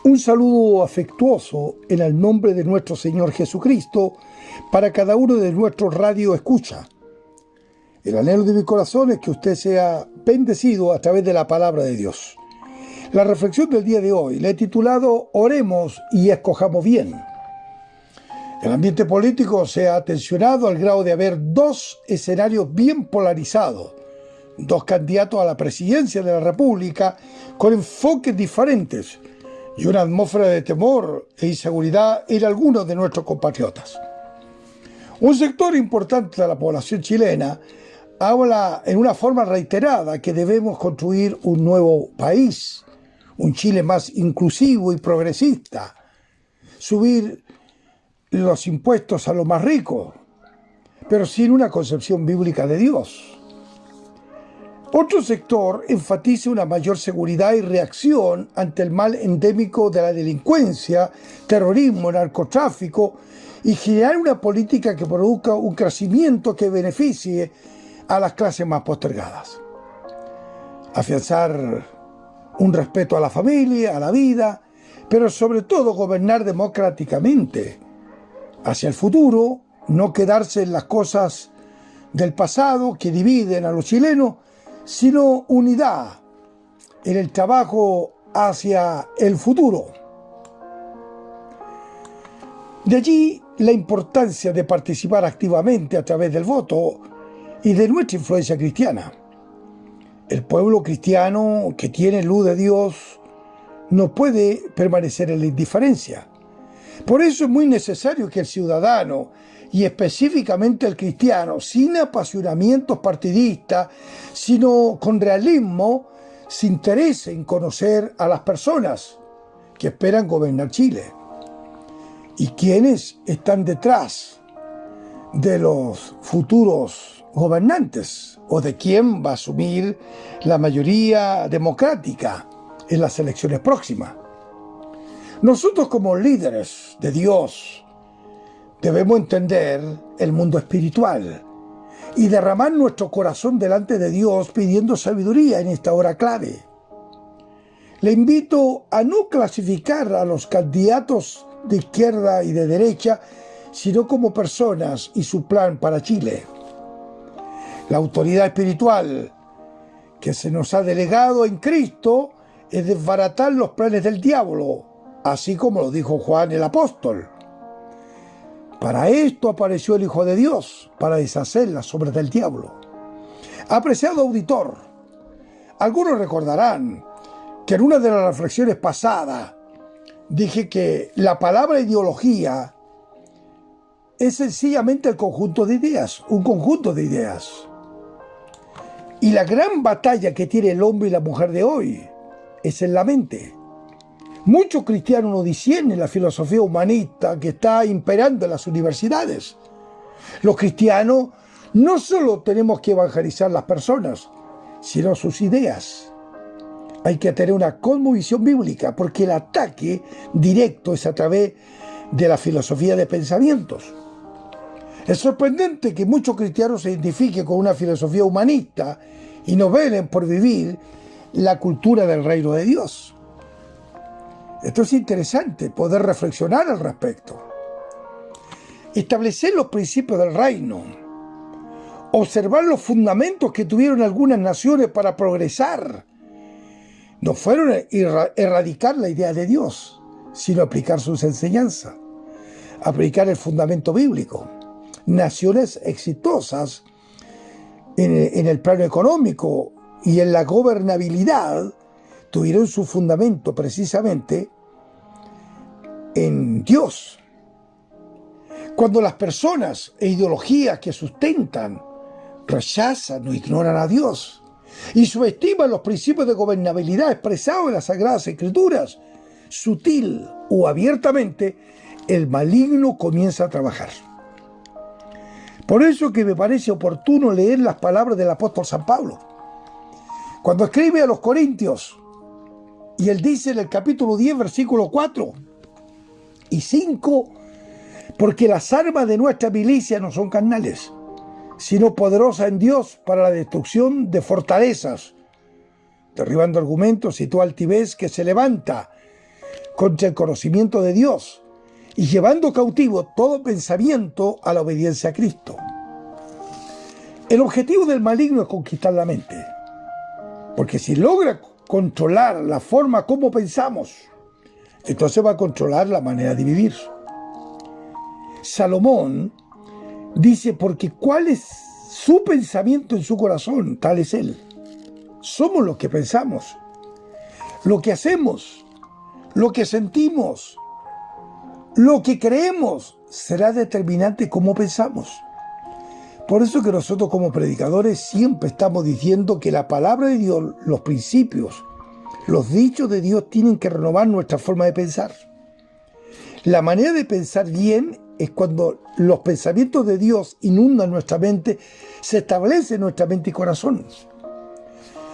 Un saludo afectuoso en el nombre de nuestro Señor Jesucristo para cada uno de nuestros radio escucha. El anhelo de mi corazón es que usted sea bendecido a través de la palabra de Dios. La reflexión del día de hoy la he titulado Oremos y escojamos bien. El ambiente político se ha tensionado al grado de haber dos escenarios bien polarizados, dos candidatos a la presidencia de la República con enfoques diferentes y una atmósfera de temor e inseguridad en algunos de nuestros compatriotas. Un sector importante de la población chilena habla en una forma reiterada que debemos construir un nuevo país, un Chile más inclusivo y progresista, subir los impuestos a los más ricos, pero sin una concepción bíblica de Dios. Otro sector enfatiza una mayor seguridad y reacción ante el mal endémico de la delincuencia, terrorismo, narcotráfico y generar una política que produzca un crecimiento que beneficie a las clases más postergadas. Afianzar un respeto a la familia, a la vida, pero sobre todo gobernar democráticamente hacia el futuro, no quedarse en las cosas del pasado que dividen a los chilenos, sino unidad en el trabajo hacia el futuro. De allí la importancia de participar activamente a través del voto y de nuestra influencia cristiana. El pueblo cristiano que tiene luz de Dios no puede permanecer en la indiferencia. Por eso es muy necesario que el ciudadano, y específicamente el cristiano, sin apasionamientos partidistas, sino con realismo, se interese en conocer a las personas que esperan gobernar Chile y quienes están detrás de los futuros gobernantes o de quién va a asumir la mayoría democrática en las elecciones próximas. Nosotros como líderes de Dios debemos entender el mundo espiritual y derramar nuestro corazón delante de Dios pidiendo sabiduría en esta hora clave. Le invito a no clasificar a los candidatos de izquierda y de derecha, sino como personas y su plan para Chile. La autoridad espiritual que se nos ha delegado en Cristo es desbaratar los planes del diablo, así como lo dijo Juan el apóstol. Para esto apareció el Hijo de Dios, para deshacer las obras del diablo. Apreciado auditor, algunos recordarán que en una de las reflexiones pasadas dije que la palabra ideología es sencillamente el conjunto de ideas, un conjunto de ideas. Y la gran batalla que tiene el hombre y la mujer de hoy es en la mente. Muchos cristianos no disciernen la filosofía humanista que está imperando en las universidades. Los cristianos no solo tenemos que evangelizar las personas, sino sus ideas. Hay que tener una cosmovisión bíblica, porque el ataque directo es a través de la filosofía de pensamientos. Es sorprendente que muchos cristianos se identifiquen con una filosofía humanista y no velen por vivir la cultura del reino de Dios. Esto es interesante, poder reflexionar al respecto. Establecer los principios del reino. Observar los fundamentos que tuvieron algunas naciones para progresar. No fueron erradicar la idea de Dios, sino aplicar sus enseñanzas. Aplicar el fundamento bíblico. Naciones exitosas en el plano económico y en la gobernabilidad tuvieron su fundamento precisamente en Dios. Cuando las personas e ideologías que sustentan rechazan o ignoran a Dios y subestiman los principios de gobernabilidad expresados en las Sagradas Escrituras, sutil o abiertamente, el maligno comienza a trabajar. Por eso que me parece oportuno leer las palabras del apóstol San Pablo. Cuando escribe a los Corintios, y él dice en el capítulo 10, versículo 4 y 5, porque las armas de nuestra milicia no son carnales, sino poderosas en Dios para la destrucción de fortalezas, derribando argumentos y toda altivez que se levanta contra el conocimiento de Dios y llevando cautivo todo pensamiento a la obediencia a Cristo. El objetivo del maligno es conquistar la mente, porque si logra controlar la forma como pensamos, entonces va a controlar la manera de vivir. Salomón dice, porque ¿cuál es su pensamiento en su corazón? Tal es él. Somos lo que pensamos, lo que hacemos, lo que sentimos, lo que creemos será determinante cómo pensamos. Por eso que nosotros como predicadores siempre estamos diciendo que la palabra de Dios, los principios, los dichos de Dios tienen que renovar nuestra forma de pensar. La manera de pensar bien es cuando los pensamientos de Dios inundan nuestra mente, se establece en nuestra mente y corazón.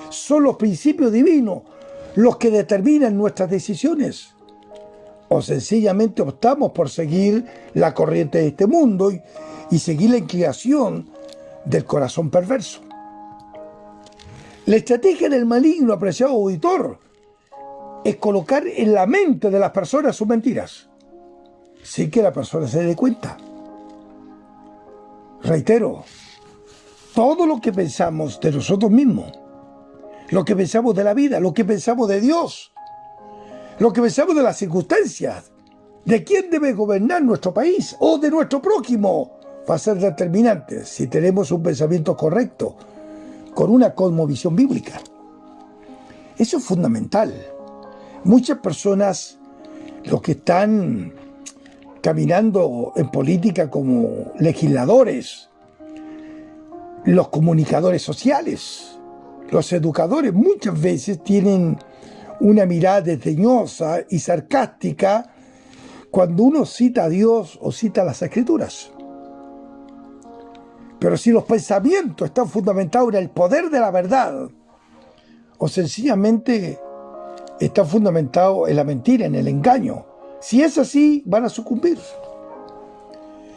Son los principios divinos los que determinan nuestras decisiones. O sencillamente optamos por seguir la corriente de este mundo y seguir la inclinación del corazón perverso. La estrategia del maligno, apreciado auditor, es colocar en la mente de las personas sus mentiras, sin que la persona se dé cuenta. Reitero, todo lo que pensamos de nosotros mismos, lo que pensamos de la vida, lo que pensamos de Dios, lo que pensamos de las circunstancias, de quién debe gobernar nuestro país o de nuestro prójimo, va a ser determinante si tenemos un pensamiento correcto, con una cosmovisión bíblica. Eso es fundamental. Muchas personas, los que están caminando en política como legisladores, los comunicadores sociales, los educadores, muchas veces tienen una mirada desdeñosa y sarcástica cuando uno cita a Dios o cita las Escrituras. Pero si los pensamientos están fundamentados en el poder de la verdad, o sencillamente están fundamentados en la mentira, en el engaño, si es así, van a sucumbir.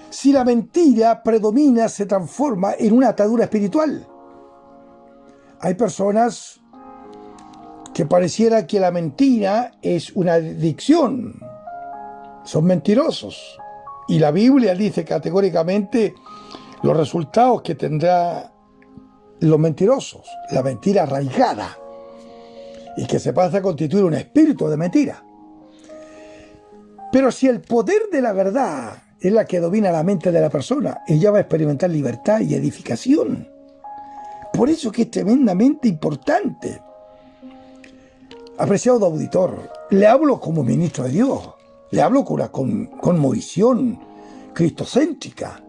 Si la mentira predomina, se transforma en una atadura espiritual. Hay personas que pareciera que la mentira es una adicción. Son mentirosos. Y la Biblia dice categóricamente los resultados que tendrá los mentirosos. La mentira arraigada. Y que se pasa a constituir un espíritu de mentira. Pero si el poder de la verdad es la que domina la mente de la persona, ella va a experimentar libertad y edificación. Por eso que es tremendamente importante. Apreciado auditor, le hablo como ministro de Dios, le hablo con una cosmovisión cristocéntrica.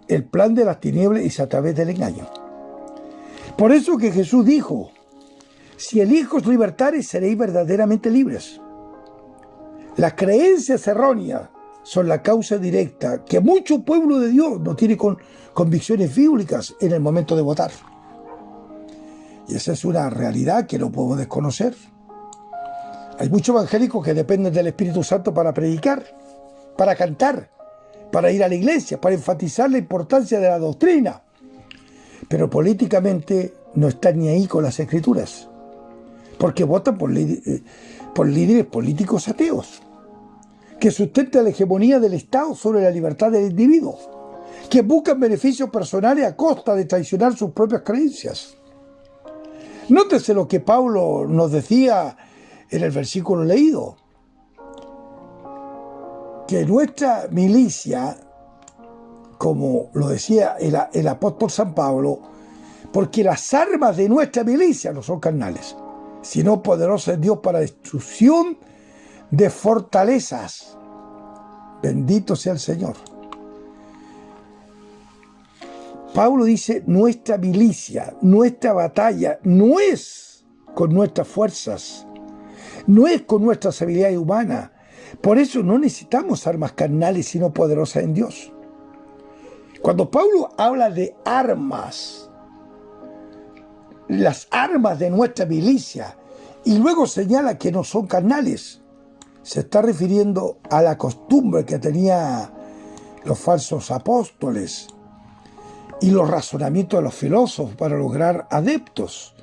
El plan de las tinieblas es a través del engaño. Por eso que Jesús dijo, si el Hijo os libertare, seréis verdaderamente libres. Las creencias erróneas son la causa directa que mucho pueblo de Dios no tiene convicciones bíblicas en el momento de votar. Y esa es una realidad que no podemos desconocer. Hay muchos evangélicos que dependen del Espíritu Santo para predicar, para cantar, para ir a la iglesia, para enfatizar la importancia de la doctrina. Pero políticamente no están ni ahí con las Escrituras, porque votan por líderes políticos ateos, que sustentan la hegemonía del Estado sobre la libertad del individuo, que buscan beneficios personales a costa de traicionar sus propias creencias. Nótese lo que Pablo nos decía en el versículo leído, que nuestra milicia, como lo decía el apóstol San Pablo, porque las armas de nuestra milicia no son carnales, sino poderosas en Dios para destrucción de fortalezas. Bendito sea el Señor. Pablo dice, nuestra milicia, nuestra batalla no es con nuestras fuerzas, no es con nuestras habilidades humanas. Por eso no necesitamos armas carnales, sino poderosas en Dios. Cuando Pablo habla de armas, las armas de nuestra milicia, y luego señala que no son carnales, se está refiriendo a la costumbre que tenían los falsos apóstoles y los razonamientos de los filósofos para lograr adeptos.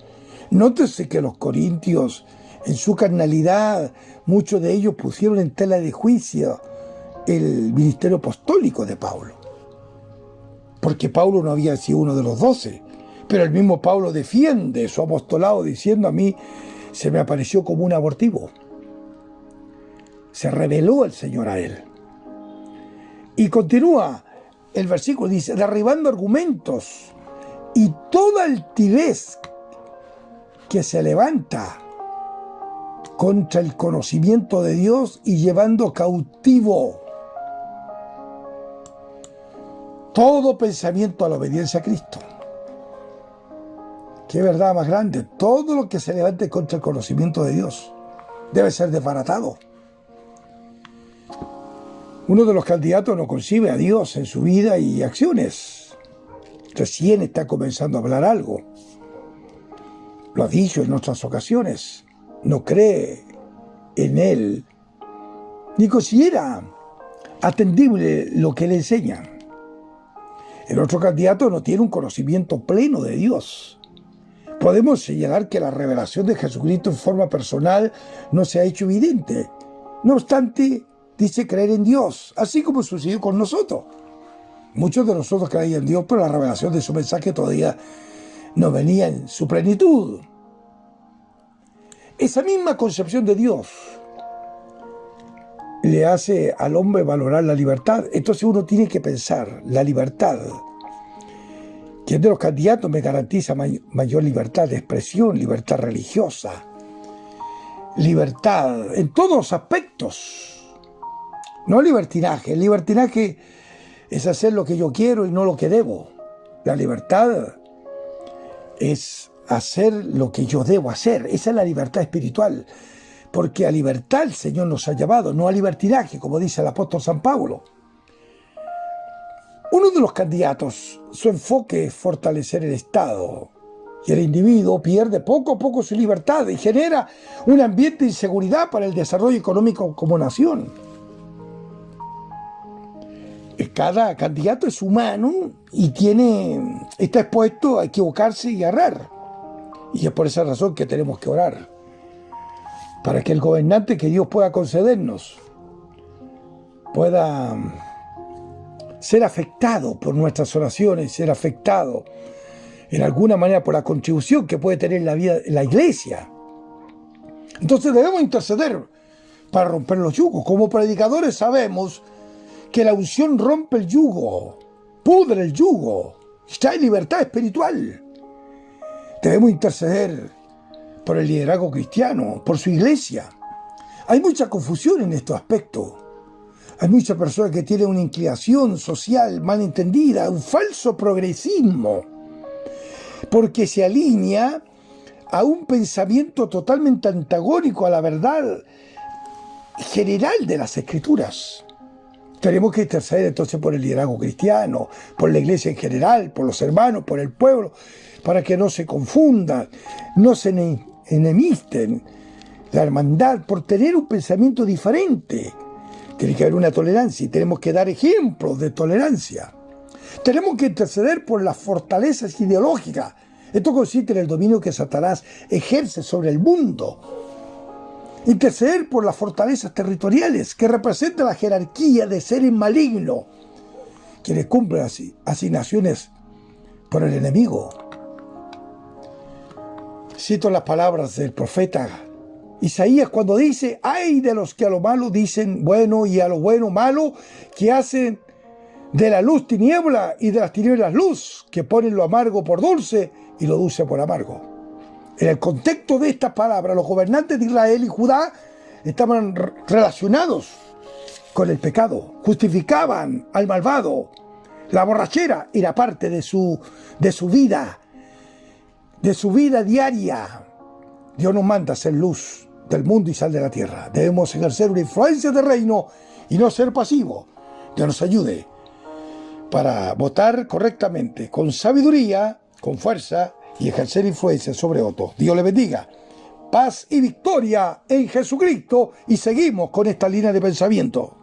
Nótese que los corintios En su carnalidad, muchos de ellos pusieron en tela de juicio el ministerio apostólico de Pablo. Porque Pablo no había sido uno de los 12. Pero el mismo Pablo defiende su apostolado diciendo: a mí se me apareció como un abortivo. Se reveló el Señor a él. Y continúa el versículo, dice: derribando argumentos y toda altivez que se levanta contra el conocimiento de Dios y llevando cautivo todo pensamiento a la obediencia a Cristo. Qué verdad más grande. Todo lo que se levante contra el conocimiento de Dios debe ser desbaratado. Uno de los candidatos no concibe a Dios en su vida y acciones. Recién está comenzando a hablar algo. Lo ha dicho en otras ocasiones. No cree en Él, ni considera atendible lo que le enseñan. El otro candidato no tiene un conocimiento pleno de Dios. Podemos señalar que la revelación de Jesucristo en forma personal no se ha hecho evidente. No obstante, dice creer en Dios, así como sucedió con nosotros. Muchos de nosotros creían en Dios, pero la revelación de su mensaje todavía no venía en su plenitud. Esa misma concepción de Dios le hace al hombre valorar la libertad. Entonces uno tiene que pensar, la libertad. ¿Quién de los candidatos me garantiza mayor libertad de expresión, libertad religiosa, libertad en todos los aspectos? No libertinaje. El libertinaje es hacer lo que yo quiero y no lo que debo. La libertad es hacer lo que yo debo hacer. Esa es la libertad espiritual. Porque a libertad el Señor nos ha llamado, no a libertinaje, como dice el apóstol San Pablo. Uno de los candidatos, su enfoque es fortalecer el Estado. Y el individuo pierde poco a poco su libertad y genera un ambiente de inseguridad para el desarrollo económico como nación. Cada candidato es humano y está expuesto a equivocarse y a errar. Y es por esa razón que tenemos que orar, para que el gobernante que Dios pueda concedernos pueda ser afectado por nuestras oraciones, ser afectado en alguna manera por la contribución que puede tener la vida la iglesia. Entonces debemos interceder para romper los yugos. Como predicadores sabemos que la unción rompe el yugo, pudre el yugo, trae libertad espiritual. Debemos interceder por el liderazgo cristiano, por su iglesia. Hay mucha confusión en estos aspectos. Hay muchas personas que tienen una inclinación social mal entendida, un falso progresismo, porque se alinea a un pensamiento totalmente antagónico a la verdad general de las Escrituras. Tenemos que interceder entonces por el liderazgo cristiano, por la iglesia en general, por los hermanos, por el pueblo, para que no se confundan, no se enemisten la hermandad, por tener un pensamiento diferente. Tiene que haber una tolerancia y tenemos que dar ejemplos de tolerancia. Tenemos que interceder por las fortalezas ideológicas. Esto consiste en el dominio que Satanás ejerce sobre el mundo. Interceder por las fortalezas territoriales que representan la jerarquía de seres malignos, quienes cumplen asignaciones por el enemigo. Cito las palabras del profeta Isaías cuando dice: ay de los que a lo malo dicen bueno y a lo bueno malo, que hacen de la luz tiniebla y de las tinieblas luz, que ponen lo amargo por dulce y lo dulce por amargo. En el contexto de estas palabras, los gobernantes de Israel y Judá estaban relacionados con el pecado, justificaban al malvado. La borrachera era parte de su vida diaria. Dios nos manda a ser luz del mundo y sal de la tierra. Debemos ejercer una influencia de reino y no ser pasivos. Dios nos ayude para votar correctamente, con sabiduría, con fuerza y ejercer influencia sobre otros. Dios le bendiga. Paz y victoria en Jesucristo, y seguimos con esta línea de pensamiento.